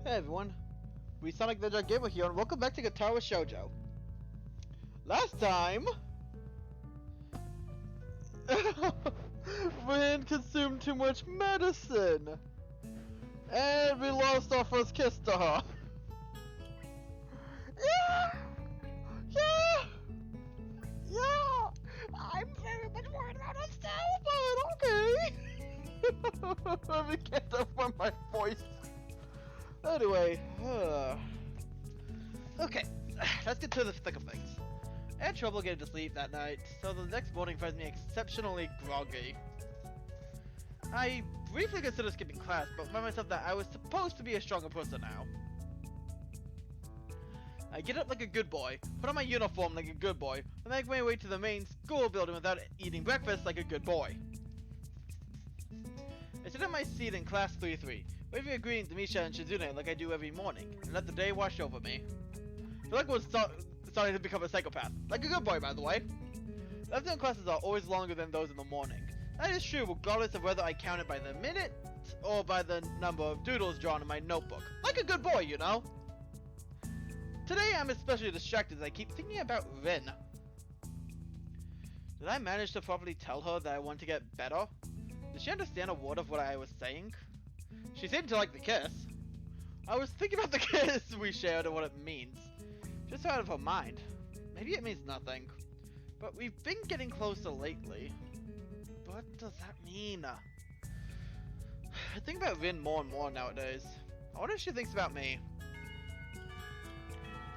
Hey everyone, we Sonic the Hedgehog Gamer here, and welcome back to Katawa Shoujo. Last time, Rin consumed too much medicine, and we lost our first kiss to her. Yeah! I'm very much worried about us now, but okay. Let me get up from my voice. Anyway, okay, let's get to the thick of things. I had trouble getting to sleep that night, so the next morning found me exceptionally groggy. I briefly considered skipping class, but found myself that I was supposed to be a stronger person now. I get up like a good boy, put on my uniform like a good boy, and make my way to the main school building without eating breakfast like a good boy. I sit in my seat in class 3-3, waving a greeting to Misha and Shizune like I do every morning, and let the day wash over me. I feel like we're starting to become a psychopath. Like a good boy, by the way. Afternoon classes are always longer than those in the morning. That is true regardless of whether I count it by the minute or by the number of doodles drawn in my notebook. Like a good boy, you know? Today I'm especially distracted as I keep thinking about Rin. Did I manage to properly tell her that I want to get better? Did she understand a word of what I was saying? She seemed to like the kiss. I was thinking about the kiss we shared and what it means. Just out of her mind. Maybe it means nothing. But we've been getting closer lately. What does that mean? I think about Rin more and more nowadays. I wonder if she thinks about me.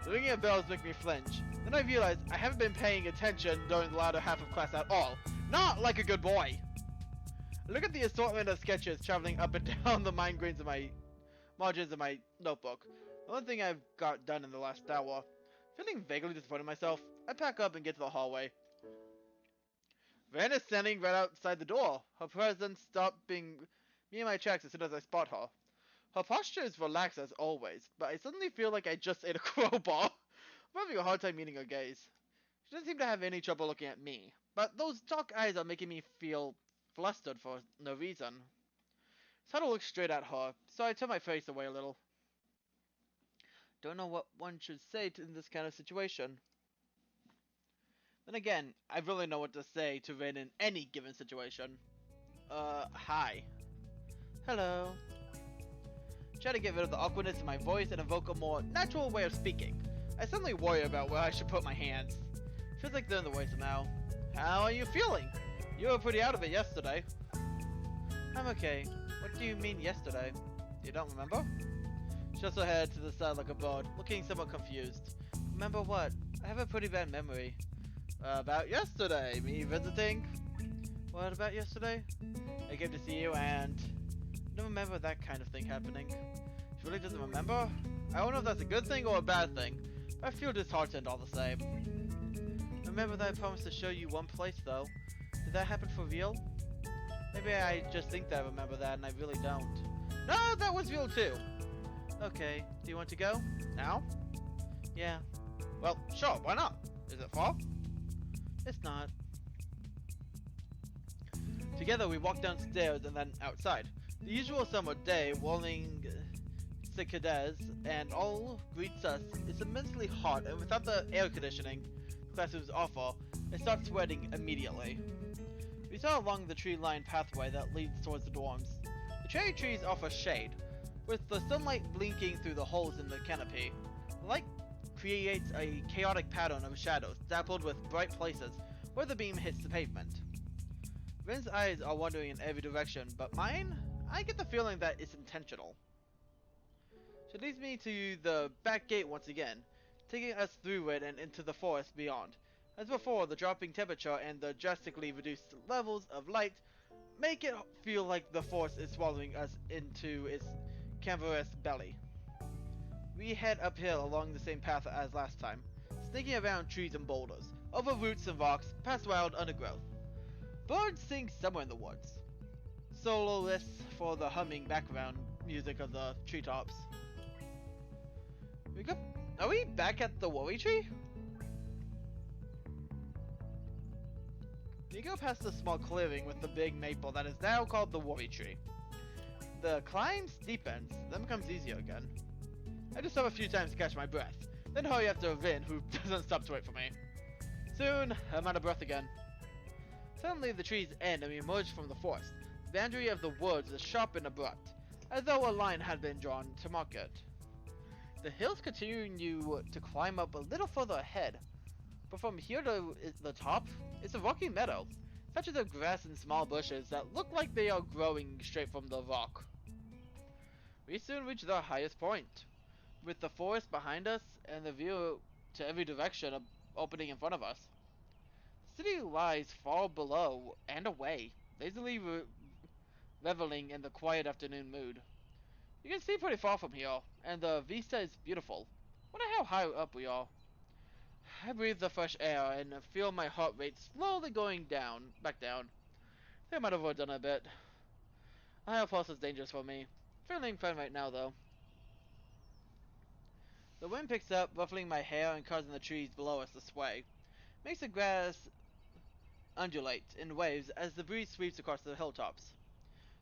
The ringing of bells make me flinch. Then I realize I haven't been paying attention during the latter half of class at all. Not like a good boy! I look at the assortment of sketches traveling up and down the margins of my notebook. The only thing I've got done in the last hour. Feeling vaguely disappointed in myself, I pack up and get to the hallway. Van is standing right outside the door. Her presence stopping me in my tracks as soon as I spot her. Her posture is relaxed as always, but I suddenly feel like I just ate a crowbar. I'm having a hard time meeting her gaze. She doesn't seem to have any trouble looking at me, but those dark eyes are making me feel flustered for no reason. It's hard to look straight at her, so I turn my face away a little. Don't know what one should say in this kind of situation. Then again, I really know what to say to Rin in any given situation. Hi. Hello. Try to get rid of the awkwardness in my voice and evoke a more natural way of speaking. I suddenly worry about where I should put my hands. Feels like they're in the way somehow. How are you feeling? You were pretty out of it yesterday. I'm okay. What do you mean yesterday? You don't remember? She shoves her head to the side like a bird, looking somewhat confused. Remember what? I have a pretty bad memory. About yesterday, me visiting? What about yesterday? I came to see you and... I don't remember that kind of thing happening. She really doesn't remember? I don't know if that's a good thing or a bad thing. But I feel disheartened all the same. Remember that I promised to show you one place though. Did that happen for real? Maybe I just think that I remember that and I really don't. No, that was real too! Okay, do you want to go? Now? Yeah. Well, sure, why not? Is it far? It's not. Together we walk downstairs and then outside. The usual summer day, whirling cicadas and all greets us. It's immensely hot, and without the air conditioning the classrooms offer, I start sweating immediately. We saw along the tree-lined pathway that leads towards the dorms. The cherry trees offer shade, with the sunlight blinking through the holes in the canopy. The light creates a chaotic pattern of shadows, dappled with bright places where the beam hits the pavement. Rin's eyes are wandering in every direction, but mine? I get the feeling that it's intentional. She leads me to the back gate once again, taking us through it and into the forest beyond. As before, the dropping temperature and the drastically reduced levels of light make it feel like the forest is swallowing us into its cavernous belly. We head uphill along the same path as last time, sneaking around trees and boulders, over roots and rocks, past wild undergrowth. Birds sing somewhere in the woods, sololess for the humming background music of the treetops. Are we back at the worry tree? You go past the small clearing with the big maple that is now called the Worry Tree. The climb steepens, then becomes easier again. I just stop a few times to catch my breath, then hurry after Vin, who doesn't stop to wait for me. Soon, I'm out of breath again. Suddenly, the trees end and we emerge from the forest. The boundary of the woods is sharp and abrupt, as though a line had been drawn to mark it. The hills continue to climb up a little further ahead, but from here to the top, it's a rocky meadow, patches of grass and small bushes that look like they are growing straight from the rock. We soon reach the highest point, with the forest behind us and the view to every direction opening in front of us. The city lies far below and away, lazily reveling in the quiet afternoon mood. You can see pretty far from here, and the vista is beautiful. Wonder how high up we are. I breathe the fresh air and feel my heart rate slowly going back down. I think I might have overdone it a bit. A higher pulse is dangerous for me. Feeling fine right now, though. The wind picks up, ruffling my hair and causing the trees below us to sway. Makes the grass undulate in waves as the breeze sweeps across the hilltops.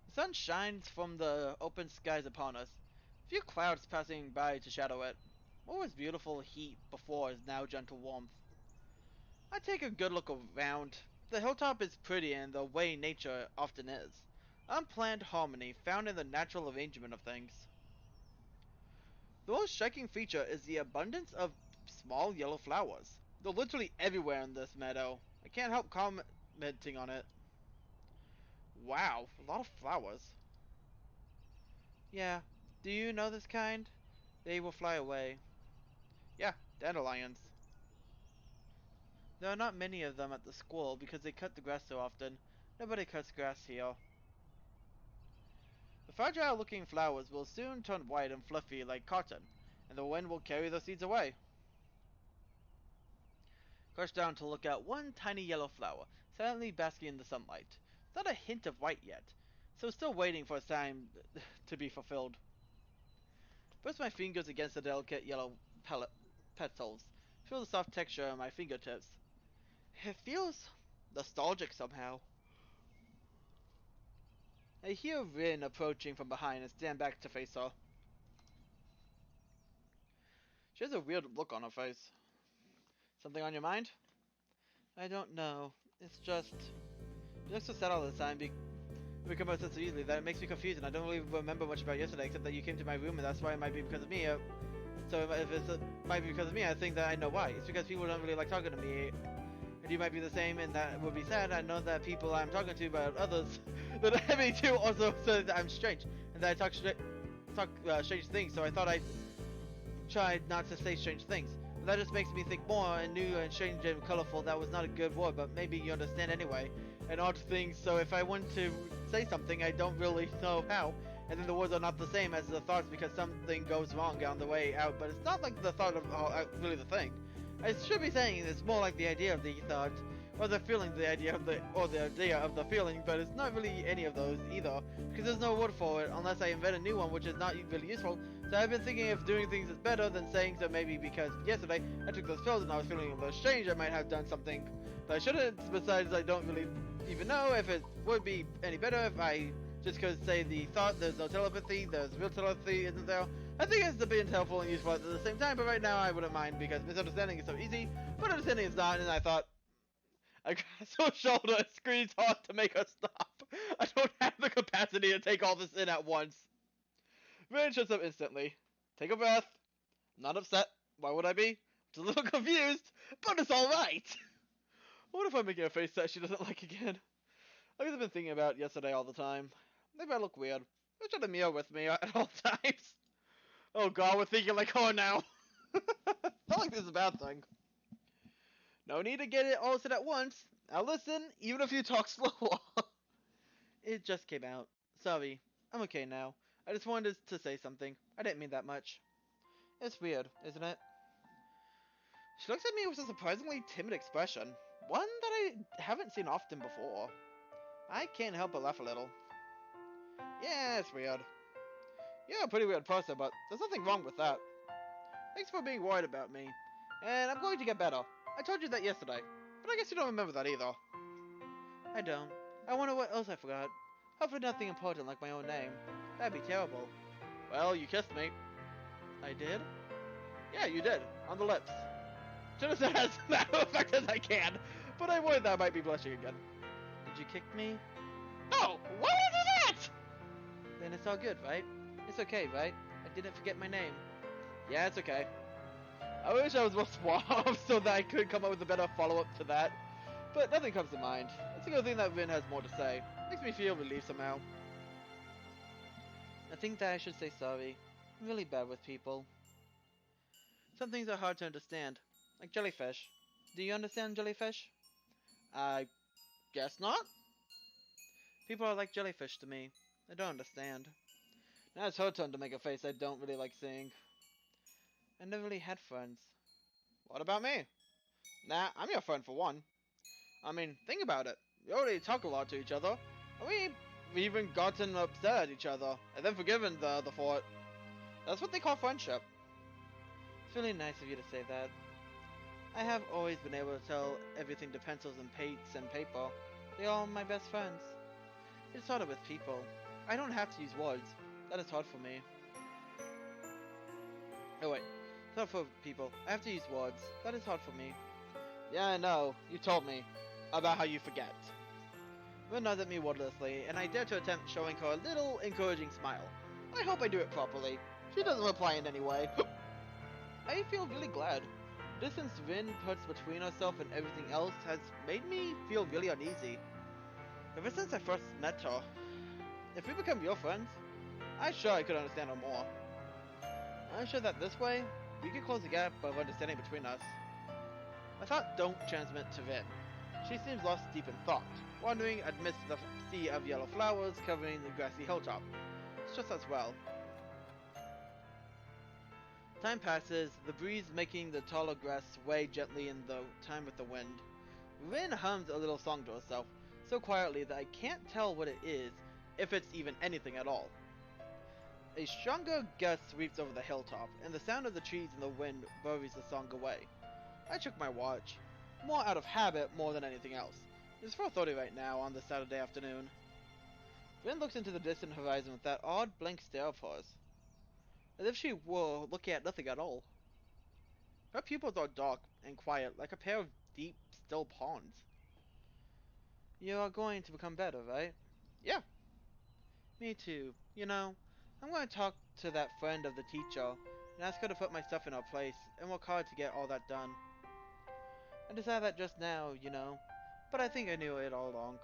The sun shines from the open skies upon us, a few clouds passing by to shadow it. What was beautiful heat before is now gentle warmth. I take a good look around. The hilltop is pretty in the way nature often is. Unplanned harmony found in the natural arrangement of things. The most striking feature is the abundance of small yellow flowers. They're literally everywhere in this meadow. I can't help commenting on it. Wow, a lot of flowers. Yeah, do you know this kind? They will fly away. Yeah, dandelions. There are not many of them at the school because they cut the grass so often. Nobody cuts grass here. The fragile looking flowers will soon turn white and fluffy like cotton, and the wind will carry the seeds away. Crouch down to look at one tiny yellow flower, silently basking in the sunlight. Not a hint of white yet, so still waiting for its time to be fulfilled. Press my fingers against the delicate yellow petals. Feel the soft texture on my fingertips. It feels nostalgic somehow. I hear Rin approaching from behind and stand back to face her. She has a weird look on her face. Something on your mind? I don't know. It's just... You look so sad all the time. We come out so easily that it makes me confused, and I don't really remember much about yesterday except that you came to my room, and that's why it might be because of me. So if it might be because of me, I think that I know why. It's because people don't really like talking to me. And you might be the same, and that would be sad. I know that people I'm talking to about others that are having to also say that I'm strange, and that I talk strange things, so I thought I'd try not to say strange things. But that just makes me think more and new and strange and colorful. That was not a good word, but maybe you understand anyway. And odd things, so if I want to say something, I don't really know how. And then the words are not the same as the thoughts because something goes wrong on the way out, but it's not like the thought of really the thing. I should be saying it's more like the idea of the thought, or the feeling, the idea of the idea of the feeling, but it's not really any of those either, because there's no word for it unless I invent a new one, which is not really useful. So I've been thinking of doing things that's better than saying so, maybe because yesterday I took those pills and I was feeling a little strange. I might have done something that I shouldn't. Besides, I don't really even know if it would be any better if I just could say the thought. There's no telepathy. There's real telepathy, isn't there? I think it's being helpful and useful at the same time, but right now I wouldn't mind because misunderstanding is so easy, but understanding is not, and I thought I grasped her shoulder and squeezed hard to make her stop. I don't have the capacity to take all this in at once. Rin shuts up instantly. Take a breath. I'm not upset. Why would I be? Just a little confused, but it's alright. What if I'm making a face that she doesn't like again? Like I've been thinking about yesterday all the time. Maybe I look weird. There's not a mirror with me at all times. Oh god, we're thinking like her now. Not like this is a bad thing. No need to get it all said at once. Now listen, even if you talk slower. It just came out. Sorry. I'm okay now. I just wanted to say something. I didn't mean that much. It's weird, isn't it? She looks at me with a surprisingly timid expression. One that I haven't seen often before. I can't help but laugh a little. Yeah, it's weird. You're a pretty weird person, but there's nothing wrong with that. Thanks for being worried about me. And I'm going to get better. I told you that yesterday, but I guess you don't remember that either. I don't. I wonder what else I forgot. Hopefully nothing important like my own name. That'd be terrible. Well, you kissed me. I did? Yeah, you did. On the lips. Should have said as matter of fact as I can, but I worried that I might be blushing again. Did you kick me? No! Why would I do that? Then it's all good, right? It's okay, right? I didn't forget my name. Yeah, it's okay. I wish I was more suave so that I could come up with a better follow-up to that. But nothing comes to mind. It's a good thing that Vin has more to say. Makes me feel relieved somehow. I think that I should say sorry. I'm really bad with people. Some things are hard to understand. Like jellyfish. Do you understand jellyfish? I guess not. People are like jellyfish to me. I don't understand. Now it's her turn to make a face I don't really like seeing. I never really had friends. What about me? Nah, I'm your friend for one. I mean, think about it. We already talk a lot to each other. And we've even gotten upset at each other, and then forgiven the other for it. That's what they call friendship. It's really nice of you to say that. I have always been able to tell everything to pencils and paints and paper. They're all my best friends. It's harder with people. I don't have to use words. That is hard for me. Oh wait, it's not for people. I have to use words. That is hard for me. Yeah, I know. You told me about how you forget. Rin nods at me wordlessly, and I dare to attempt showing her a little encouraging smile. I hope I do it properly. She doesn't reply in any way. I feel really glad. The distance Rin puts between herself and everything else has made me feel really uneasy. Ever since I first met her, if we become real friends, I'm sure I could understand her more. I'm sure that this way, we could close the gap of understanding between us. My thought don't transmit to Vin. She seems lost deep in thought, wandering amidst the sea of yellow flowers covering the grassy hilltop. It's just as well. Time passes, the breeze making the taller grass sway gently in the time with the wind. Rin hums a little song to herself, so quietly that I can't tell what it is, if it's even anything at all. A stronger gust sweeps over the hilltop, and the sound of the trees in the wind buries the song away. I check my watch, more out of habit more than anything else. It's 4:30 right now on this Saturday afternoon. Rin looks into the distant horizon with that odd blank stare of hers, as if she were looking at nothing at all. Her pupils are dark and quiet, like a pair of deep, still ponds. You are going to become better, right? Yeah. Me too. You know, I'm going to talk to that friend of the teacher and ask her to put my stuff in her place and work hard to get all that done. I decided that just now, you know, but I think I knew it all along.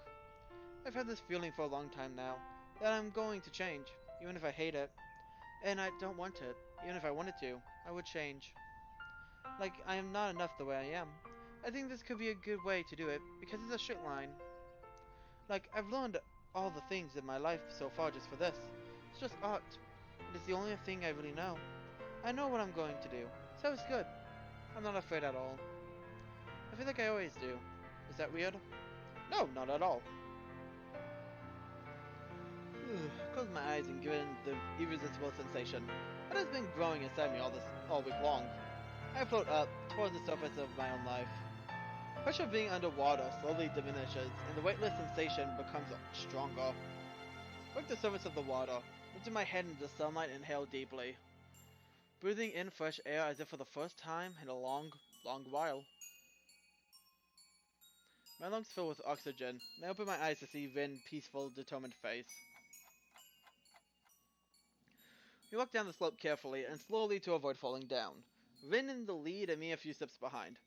I've had this feeling for a long time now, that I'm going to change, even if I hate it. And I don't want it. Even if I wanted to, I would change. Like, I am not enough the way I am. I think this could be a good way to do it, because it's a straight line. Like, I've learned all the things in my life so far just for this. It's just art. It is the only thing I really know. I know what I'm going to do, so it's good. I'm not afraid at all. I feel like I always do. Is that weird? No, not at all. Close my eyes and give in the irresistible sensation that has been growing inside me all week long. I float up towards the surface of my own life. Pressure of being underwater slowly diminishes, and the weightless sensation becomes stronger. Break the surface of the water, into my head into the sunlight and inhale deeply. Breathing in fresh air as if for the first time in a long, long while. My lungs fill with oxygen, and I open my eyes to see Vin's peaceful, determined face. We walk down the slope carefully and slowly to avoid falling down. Rin in the lead and me a few steps behind.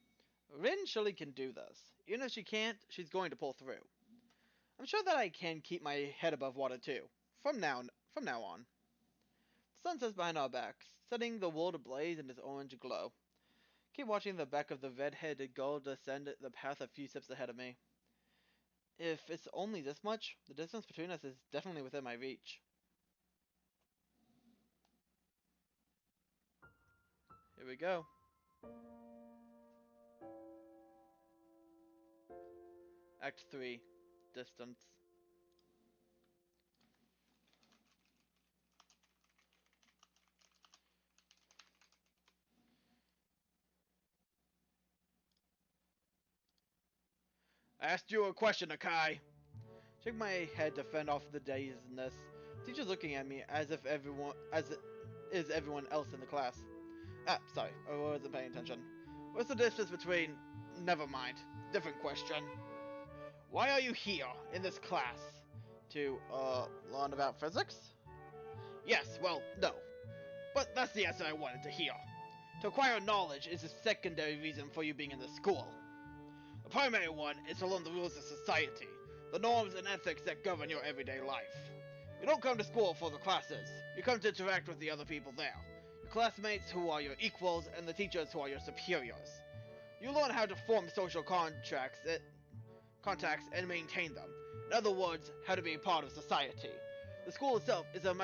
Rin surely can do this. Even if she can't, she's going to pull through. I'm sure that I can keep my head above water too. From now on. The sun sets behind our backs, setting the world ablaze in its orange glow. Keep watching the back of the red-headed gull descend the path a few steps ahead of me. If it's only this much, the distance between us is definitely within my reach. Here we go. Act 3. Distance. I asked you a question, Akai. Shake my head to fend off the dazedness. Teacher's looking at me as if everyone else in the class. Ah, sorry, I wasn't paying attention. What's the difference between... Never mind. Different question. Why are you here, in this class? To, learn about physics? Yes, well, no. But that's the answer I wanted to hear. To acquire knowledge is a secondary reason for you being in the school. The primary one is to learn the rules of society, the norms and ethics that govern your everyday life. You don't come to school for the classes. You come to interact with the other people there. Your classmates who are your equals and the teachers who are your superiors. You learn how to form social contacts and maintain them. In other words, how to be a part of society. The school itself is a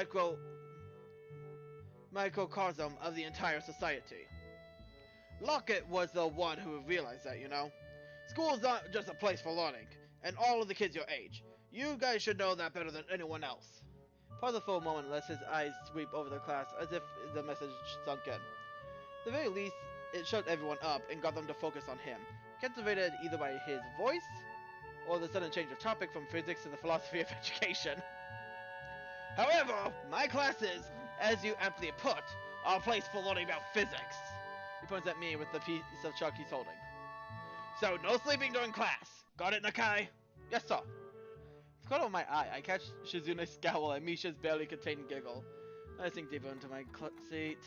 microcosm of the entire society. Lockett was the one who realized that, you know. School is not just a place for learning, and all of the kids your age. You guys should know that better than anyone else. Pause for a moment lets his eyes sweep over the class as if the message sunk in. At the very least, it shut everyone up and got them to focus on him, captivated either by his voice or the sudden change of topic from physics to the philosophy of education. However, my classes, as you aptly put, are a place for learning about physics. He points at me with the piece of chalk he's holding. So, no sleeping during class. Got it, Nakai? Yes, sir. It's caught on my eye. I catch Shizune's scowl and Misha's barely contained giggle. I sink deeper into my seat.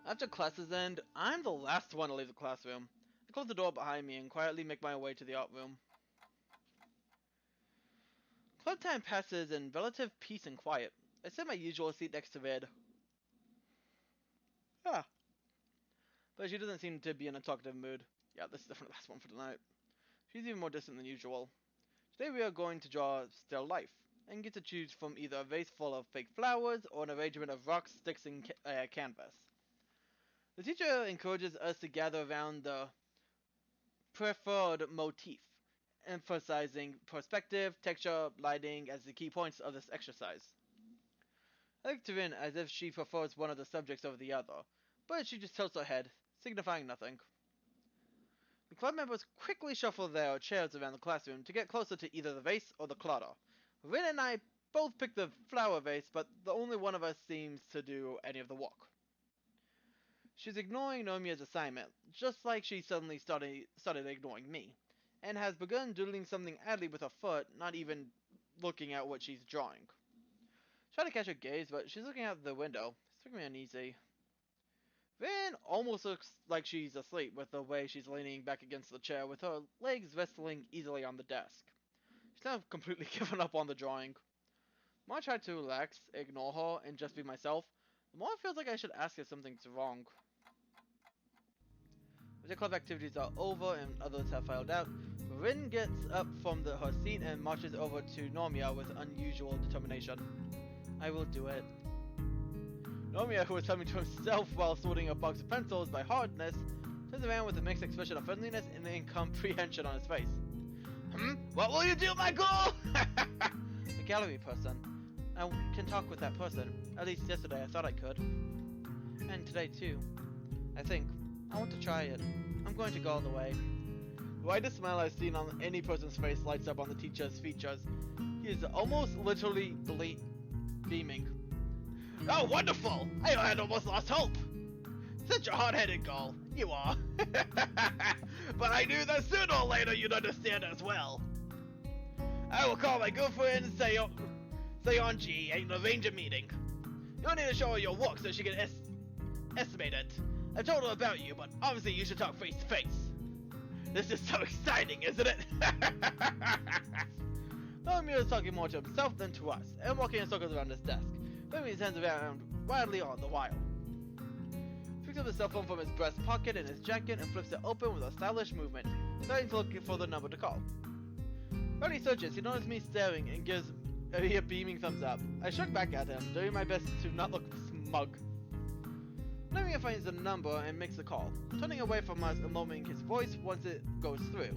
After classes end, I'm the last one to leave the classroom. I close the door behind me and quietly make my way to the art room. Club time passes in relative peace and quiet. I sit in my usual seat next to Vid. But she doesn't seem to be in a talkative mood. Yeah, this is definitely the last one for tonight. She's even more distant than usual. Today we are going to draw still life, and get to choose from either a vase full of fake flowers or an arrangement of rocks, sticks, and canvas. The teacher encourages us to gather around the preferred motif, emphasizing perspective, texture, lighting as the key points of this exercise. I look to Rin as if she prefers one of the subjects over the other, but she just tilts her head, signifying nothing. The club members quickly shuffle their chairs around the classroom to get closer to either the vase or the clutter. Rin and I both pick the flower vase, but the only one of us seems to do any of the work. She's ignoring Nomiya's assignment, just like she suddenly started ignoring me, and has begun doodling something idly with her foot, not even looking at what she's drawing. I try to catch her gaze, but she's looking out the window. It's making me uneasy. Rin almost looks like she's asleep with the way she's leaning back against the chair with her legs resting easily on the desk. She's now completely given up on the drawing. The more I try to relax, ignore her, and just be myself, the more it feels like I should ask if something's wrong. The club activities are over and others have filed out, Rin gets up from her seat and marches over to Nomiya with unusual determination. I will do it. Nomiya, who was humming to himself while sorting a box of pencils by hardness, turns around with a mixed expression of friendliness and incomprehension on his face. What will you do, my girl? A gallery person. I can talk with that person. At least yesterday I thought I could. And today too. I think. I want to try it. I'm going to go all the way. The widest smile I've seen on any person's face lights up on the teacher's features. He is almost literally beaming. Oh, wonderful! I had almost lost hope! Such a hard-headed girl. You are. But I knew that sooner or later you'd understand as well. I will call my girlfriend, Seonji, and arrange a meeting. You'll need to show her your work so she can estimate it. I told her about you, but obviously you should talk face to face. This is so exciting, isn't it? Nomiya is talking more to himself than to us, and walking in circles around his desk, moving his hands around wildly all the while. He picks up his cell phone from his breast pocket in his jacket and flips it open with a stylish movement, starting to look for the number to call. While he searches, he notices me staring and gives a beaming thumbs up. I shrug back at him, doing my best to not look smug. Nomiya finds the number and makes the call, turning away from us and lowering his voice once it goes through.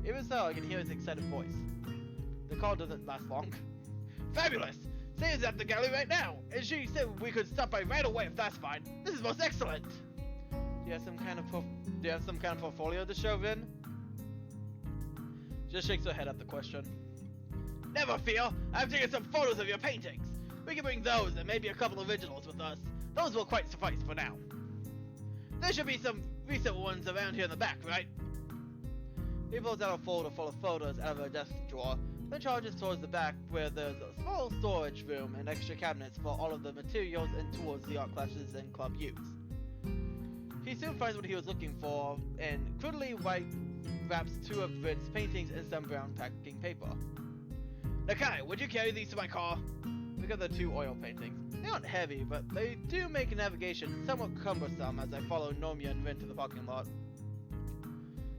Even so, I can hear his excited voice. The call doesn't last long. Fabulous! Say's at the gallery right now, and she said we could stop by right away if that's fine. This is most excellent! Do you have some kind of portfolio to show, Rin? Just shakes her head at the question. Never fear, I've taken some photos of your paintings. We can bring those and maybe a couple of originals with us. Those will quite suffice for now. There should be some recent ones around here in the back, right? He pulls out a folder full of photos out of her desk drawer, then charges towards the back where there's a small storage room and extra cabinets for all of the materials and tools the art classes and club use. He soon finds what he was looking for and crudely wraps 2 of Vince's paintings in some brown packing paper. Nakai, would you carry these to my car? Look at the 2 oil paintings. They aren't heavy, but they do make navigation somewhat cumbersome as I follow Nomiya and Rin to the parking lot.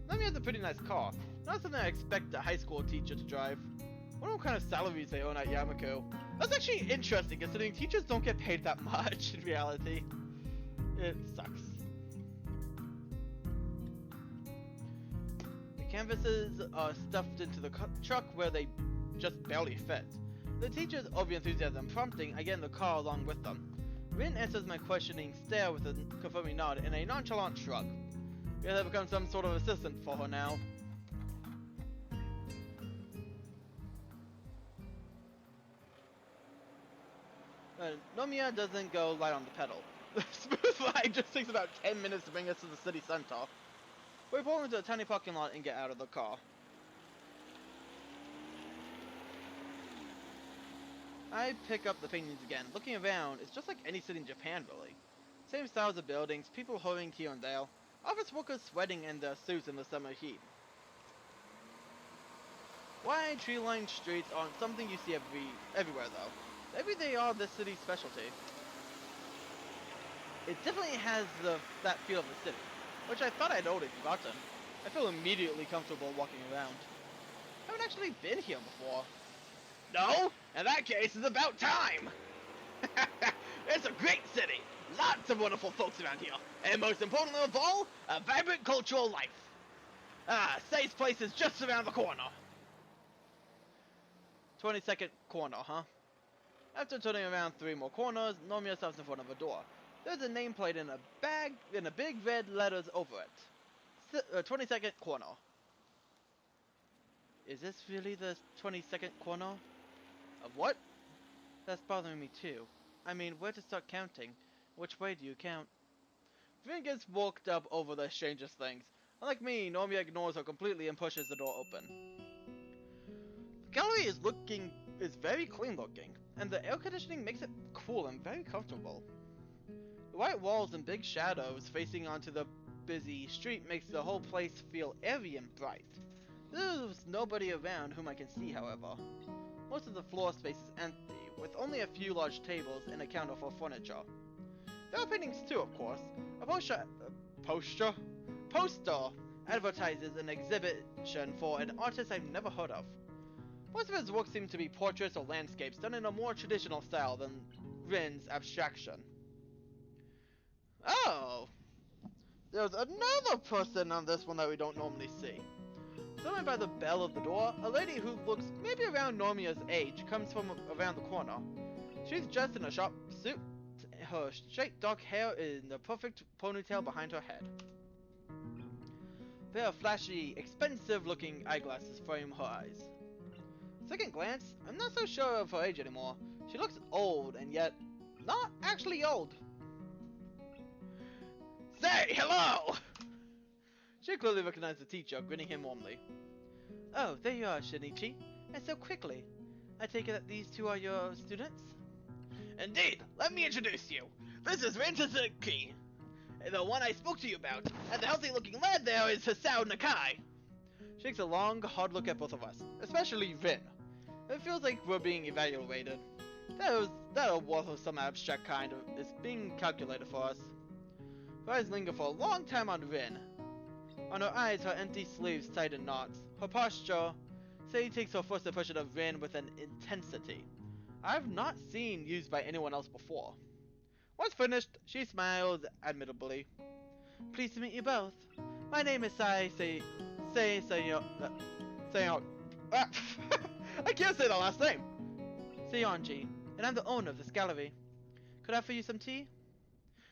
Nomiya has a pretty nice car. Not something I expect a high school teacher to drive. I wonder what kind of salaries they own at Yamaku. That's actually interesting, considering teachers don't get paid that much in reality. It sucks. The canvases are stuffed into the truck where they just barely fit. The teacher's obvious enthusiasm prompting I get in the car along with them. Rin answers my questioning stare with a confirming nod and a nonchalant shrug. Guess I've become some sort of assistant for her now. Nomiya doesn't go light on the pedal. The smooth ride just takes about 10 minutes to bring us to the city center. We pull into a tiny parking lot and get out of the car. I pick up the paintings again. Looking around, it's just like any city in Japan, really. Same styles of buildings, people hurrying here and there, office workers sweating in their suits in the summer heat. Wide tree-lined streets aren't something you see everywhere, though. Maybe they are this city's specialty. It definitely has that feel of the city, which I thought I'd already forgotten. I feel immediately comfortable walking around. I haven't actually been here before. No? In that case, it's about time! It's a great city! Lots of wonderful folks around here! And most importantly of all, a vibrant cultural life! Say's place is just around the corner! 22nd corner, huh? After turning around 3 more corners, Nomiya stops in front of a door. There's a nameplate in a big red letters over it. 22nd corner. Is this really the 22nd corner? Of what? That's bothering me too. I mean, where to start counting? Which way do you count? Vin gets worked up over the strangest things. Unlike me, Nomiya ignores her completely and pushes the door open. The gallery is very clean looking, and the air conditioning makes it cool and very comfortable. The white walls and big shadows facing onto the busy street makes the whole place feel airy and bright. There's nobody around whom I can see, however. Most of the floor space is empty, with only a few large tables and a counter for furniture. There are paintings too, of course. A poster advertises an exhibition for an artist I've never heard of. Most of his work seem to be portraits or landscapes done in a more traditional style than Rin's abstraction. Oh! There's another person on this one that we don't normally see. Standing by the bell of the door, a lady who looks maybe around Nomiya's age comes from around the corner. She's dressed in a sharp suit, her straight dark hair in the perfect ponytail behind her head. A pair of flashy, expensive-looking eyeglasses frame her eyes. Second glance, I'm not so sure of her age anymore. She looks old, and yet not actually old. Say, hello! She clearly recognized the teacher, grinning him warmly. Oh, there you are, Shinichi. And so quickly. I take it that these 2 are your students? Indeed. Let me introduce you. This is Rin Suzuki, the one I spoke to you about. And the healthy-looking lad there is Hisao Nakai. She takes a long, hard look at both of us, especially Rin. It feels like we're being evaluated. That award of some abstract kind is being calculated for us. Her eyes linger for a long time on Rin. On her eyes, her empty sleeves tied in knots. Her posture, Say takes her first impression of Rin with an intensity I've not seen used by anyone else before. Once finished, she smiles admittedly. Pleased to meet you both. My name is I can't say the last name. Seonji, and I'm the owner of this gallery. Could I offer you some tea?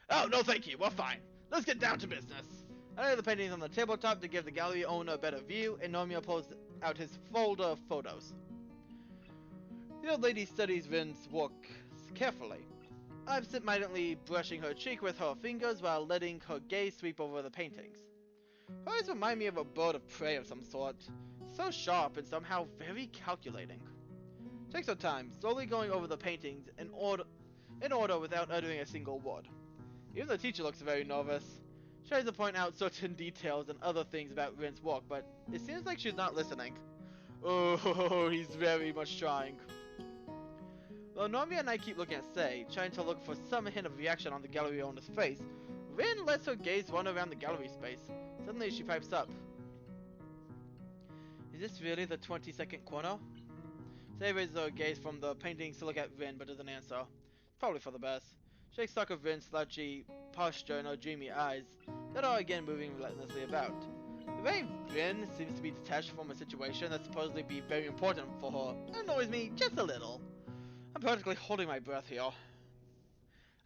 Oh, no thank you, we're fine. Let's get down to business. I lay the paintings on the tabletop to give the gallery owner a better view, and Nomiya pulls out his folder of photos. The old lady studies Vin's work carefully, absent-mindedly brushing her cheek with her fingers while letting her gaze sweep over the paintings. Her eyes remind me of a bird of prey of some sort, so sharp and somehow very calculating. She takes her time, slowly going over the paintings in order without uttering a single word. Even the teacher looks very nervous. She tries to point out certain details and other things about Rin's work, but it seems like she's not listening. Oh, he's very much trying. While Normia and I keep looking at Sei, trying to look for some hint of reaction on the gallery owner's face, Rin lets her gaze wander around the gallery space. Suddenly she pipes up. Is this really the 22nd corner? Sei raises her gaze from the paintings to look at Rin, but doesn't answer. Probably for the best. She takes stock of Rin's slouchy posture and her dreamy eyes, that are again moving relentlessly about. The way Rin seems to be detached from a situation that's supposedly be very important for her annoys me just a little. I'm practically holding my breath here.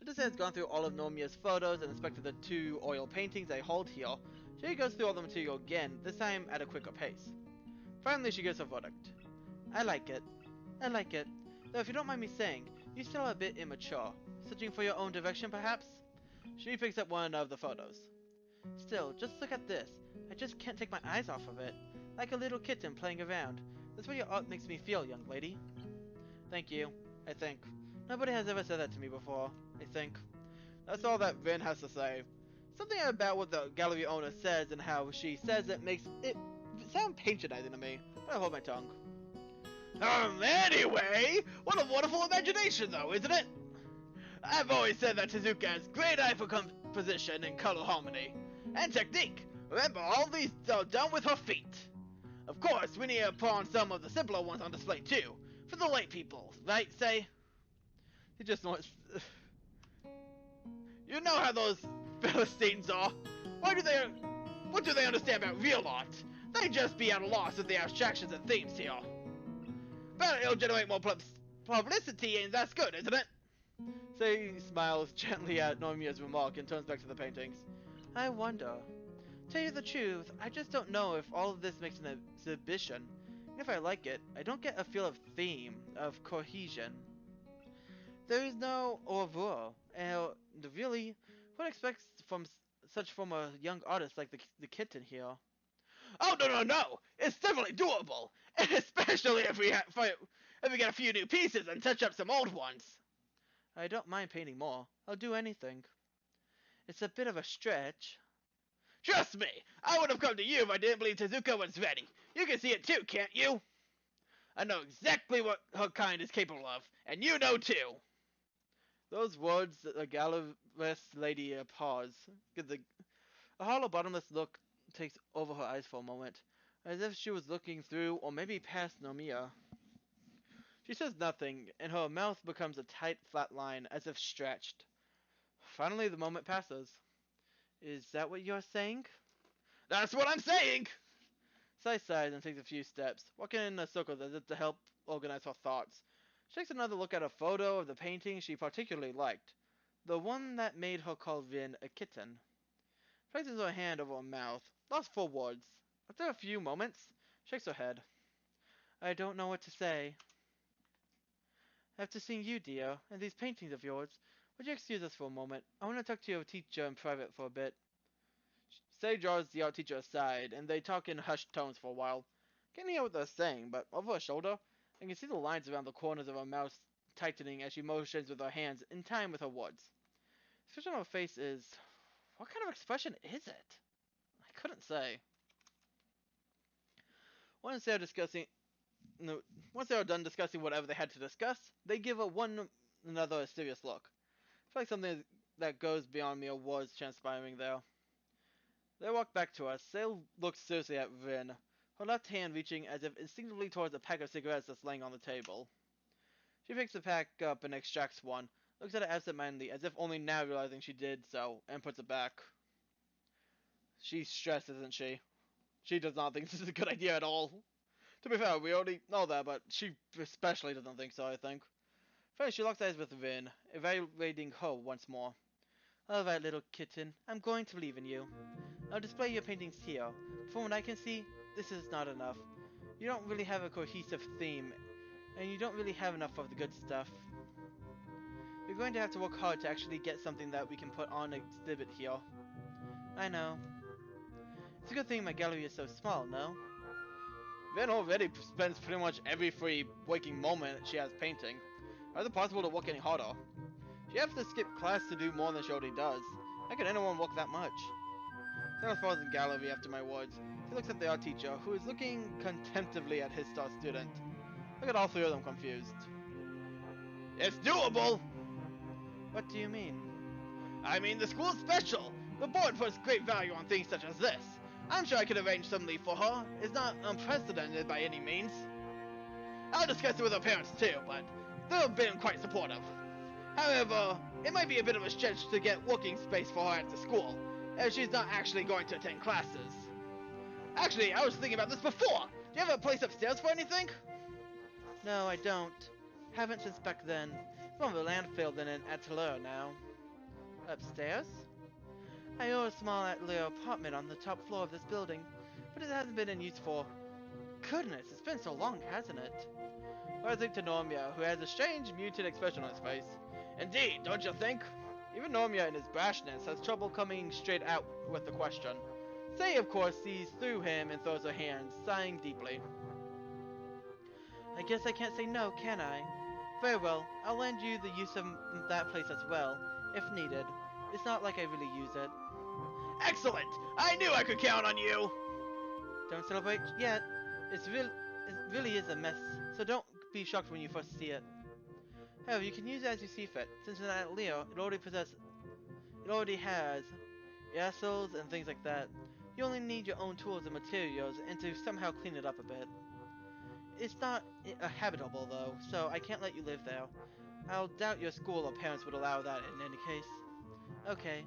After Sei has gone through all of Nomiya's photos and inspected the 2 oil paintings I hold here, she goes through all the material again, this time at a quicker pace. Finally, she gives her verdict. I like it. I like it. Though if you don't mind me saying, you're still a bit immature. Searching for your own direction, perhaps? She picks up one of the photos. Still, just look at this. I just can't take my eyes off of it. Like a little kitten playing around. That's what your art makes me feel, young lady. Thank you, I think. Nobody has ever said that to me before, I think. That's all that Rin has to say. Something about what the gallery owner says and how she says it makes it sound patronizing to me, but I hold my tongue. Anyway, what a wonderful imagination though, isn't it? I've always said that Tezuka has great eye for composition and color harmony. And technique. Remember, all these are done with her feet. Of course, we need to put on some of the simpler ones on display too. For the late people, right, Sei? He just wants... You know how those Philistines are. What do they understand about real art? They just be at a loss with the abstractions and themes here. But it'll generate more publicity, and that's good, isn't it? Sei smiles gently at Nomiya's remark and turns back to the paintings. I wonder. Tell you the truth, I just don't know if all of this makes an exhibition. And if I like it, I don't get a feel of theme, of cohesion. There is no au revoir, and really, what expects from a young artist like the kitten here? Oh no! It's definitely doable, especially if we get a few new pieces and touch up some old ones. I don't mind painting more. I'll do anything. It's a bit of a stretch. Trust me, I would have come to you if I didn't believe Tezuka was ready. You can see it too, can't you? I know exactly what her kind is capable of, and you know too. Those words, the gallerist lady pause. A hollow, bottomless look takes over her eyes for a moment, as if she was looking through or maybe past Nomiya. She says nothing, and her mouth becomes a tight, flat line, as if stretched. Finally, the moment passes. Is that what you're saying? That's what I'm saying! Sai sighs and takes a few steps, walking in a circle as if to help organize her thoughts. She takes another look at a photo of the painting she particularly liked, the one that made her call Rin a kitten. Places her hand over her mouth, lost for words. After a few moments, shakes her head. I don't know what to say. After seeing you, dear, and these paintings of yours, would you excuse us for a moment? I want to talk to your teacher in private for a bit. Sei draws the art teacher aside, and they talk in hushed tones for a while. Can't hear what they're saying, but over her shoulder, I can see the lines around the corners of her mouth tightening as she motions with her hands in time with her words. The expression on her face is... What kind of expression is it? I couldn't say. Once they are discussing... No, once they are done discussing whatever they had to discuss, they give one another a serious look. It's like something that goes beyond mere words transpiring there. They walk back to us. Sei looks seriously at Rin, her left hand reaching as if instinctively towards a pack of cigarettes that's laying on the table. She picks the pack up and extracts one, looks at it absentmindedly as if only now realizing she did so, and puts it back. She's stressed, isn't she? She does not think this is a good idea at all. To be fair, we already know that, but she especially doesn't think so, I think. Finally, she locks eyes with Rin, evaluating her once more. Alright, little kitten, I'm going to believe in you. I'll display your paintings here. From what I can see, this is not enough. You don't really have a cohesive theme, and you don't really have enough of the good stuff. You're going to have to work hard to actually get something that we can put on exhibit here. I know. It's a good thing my gallery is so small, no? Vin already spends pretty much every free waking moment she has painting. How is it possible to work any harder? She has to skip class to do more than she already does. How can anyone work that much? Sarah falls in gallery after my words. She looks at the art teacher, who is looking contemplatively at his star student. Look at all three of them confused. It's doable! What do you mean? I mean, the school's special! The board puts great value on things such as this. I'm sure I could arrange some leave for her. It's not unprecedented by any means. I'll discuss it with her parents too, but they've been quite supportive. However, it might be a bit of a stretch to get working space for her at the school, as she's not actually going to attend classes. Actually, I was thinking about this before. Do you have a place upstairs for anything? No, I don't. Haven't since back then. It's more of a landfill than an atelier now. Upstairs? I own a small atelier apartment on the top floor of this building, but it hasn't been in use for... Goodness, it's been so long, hasn't it? Rising to Normia, who has a strange, muted expression on his face. Indeed, don't you think? Even Normia in his brashness has trouble coming straight out with the question. Say, of course, sees through him and throws her hands, sighing deeply. I guess I can't say no, can I? Very well, I'll lend you the use of that place as well, if needed. It's not like I really use it. Excellent! I knew I could count on you! Don't celebrate yet. It really is a mess, so don't be shocked when you first see it. However, you can use it as you see fit. Since in that Leo, it already has assholes and things like that. You only need your own tools and materials and to somehow clean it up a bit. It's not habitable though, so I can't let you live there. I'll doubt your school or parents would allow that in any case. Okay.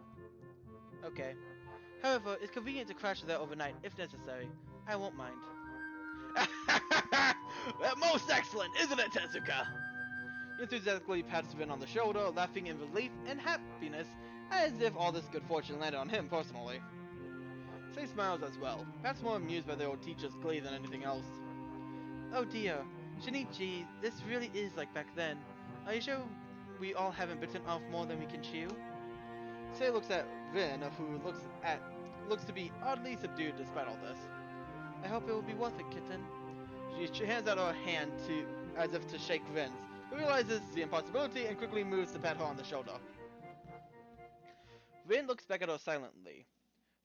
However, it's convenient to crash there overnight if necessary. I won't mind. Most excellent, isn't it, Tezuka? He enthusiastically pats Vin on the shoulder, laughing in relief and happiness, as if all this good fortune landed on him personally. Say smiles as well, perhaps more amused by the old teacher's glee than anything else. Oh dear, Shinichi, this really is like back then. Are you sure we all haven't bitten off more than we can chew? Say looks at Vin, who looks to be oddly subdued despite all this. I hope it will be worth it, kitten. She hands out her hand as if to shake Vin's, who realizes the impossibility and quickly moves to pat her on the shoulder. Vin looks back at her silently,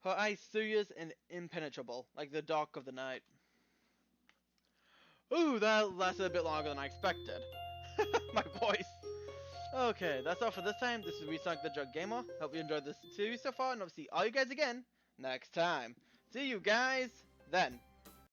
her eyes serious and impenetrable, like the dark of the night. Ooh, that lasted a bit longer than I expected. My voice. Okay, that's all for this time. This is Resonic the Drug Gamer. Hope you enjoyed this series so far, and I'll see all you guys again next time. See you guys then.